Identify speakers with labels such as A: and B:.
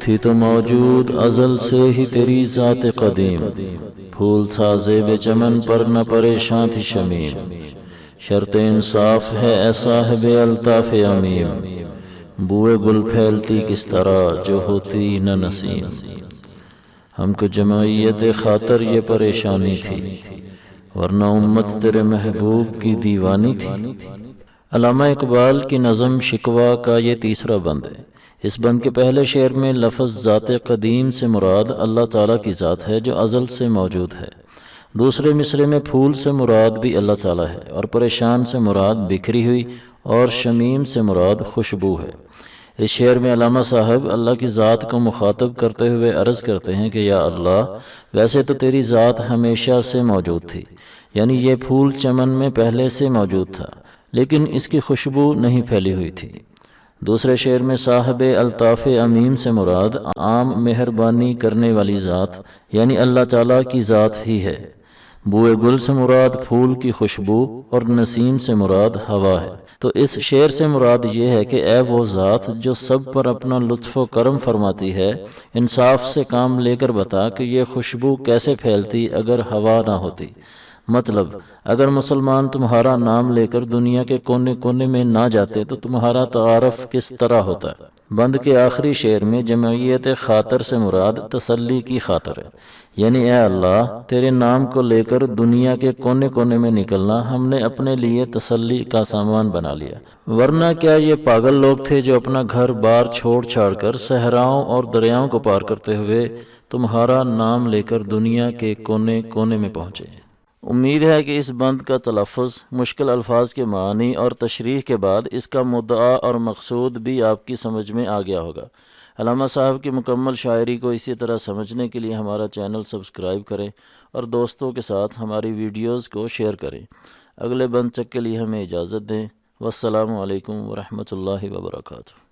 A: تھی تو موجود ازل سے ہی تیری ذات قدیم، پھول تھا زیب چمن پر نہ پریشاں تھی شمیم، شرط انصاف ہے اے صاحب الطاف عمیم، بوئے گل پھیلتی کس طرح جو ہوتی نہ نسیم۔ ہم کو جمعیت خاطر یہ پریشانی تھی، ورنہ امت تیرے محبوب کی دیوانی تھی۔ علامہ اقبال کی نظم شکوہ کا یہ تیسرا بند ہے۔ اس بند کے پہلے شعر میں لفظ ذات قدیم سے مراد اللہ تعالیٰ کی ذات ہے جو ازل سے موجود ہے۔ دوسرے مصرے میں پھول سے مراد بھی اللہ تعالیٰ ہے، اور پریشان سے مراد بکھری ہوئی، اور شمیم سے مراد خوشبو ہے۔ اس شعر میں علامہ صاحب اللہ کی ذات کو مخاطب کرتے ہوئے عرض کرتے ہیں کہ یا اللہ، ویسے تو تیری ذات ہمیشہ سے موجود تھی، یعنی یہ پھول چمن میں پہلے سے موجود تھا، لیکن اس کی خوشبو نہیں پھیلی ہوئی تھی۔ دوسرے شعر میں صاحب الطاف عمیم سے مراد عام مہربانی کرنے والی ذات یعنی اللہ تعالیٰ کی ذات ہی ہے۔ بوئے گل سے مراد پھول کی خوشبو اور نسیم سے مراد ہوا ہے۔ تو اس شعر سے مراد یہ ہے کہ اے وہ ذات جو سب پر اپنا لطف و کرم فرماتی ہے، انصاف سے کام لے کر بتا کہ یہ خوشبو کیسے پھیلتی اگر ہوا نہ ہوتی۔ مطلب اگر مسلمان تمہارا نام لے کر دنیا کے کونے کونے میں نہ جاتے تو تمہارا تعارف کس طرح ہوتا۔ بند کے آخری شعر میں جمعیت خاطر سے مراد تسلی کی خاطر ہے، یعنی اے اللہ، تیرے نام کو لے کر دنیا کے کونے کونے میں نکلنا ہم نے اپنے لیے تسلی کا سامان بنا لیا، ورنہ کیا یہ پاگل لوگ تھے جو اپنا گھر بار چھوڑ چھاڑ کر صحراؤں اور دریاؤں کو پار کرتے ہوئے تمہارا نام لے کر دنیا کے کونے کونے میں پہنچے۔ امید ہے کہ اس بند کا تلفظ، مشکل الفاظ کے معنی اور تشریح کے بعد اس کا مدعا اور مقصود بھی آپ کی سمجھ میں آ گیا ہوگا۔ علامہ صاحب کی مکمل شاعری کو اسی طرح سمجھنے کے لیے ہمارا چینل سبسکرائب کریں اور دوستوں کے ساتھ ہماری ویڈیوز کو شیئر کریں۔ اگلے بند تک کے لیے ہمیں اجازت دیں۔ والسلام علیکم ورحمۃ اللہ وبرکاتہ۔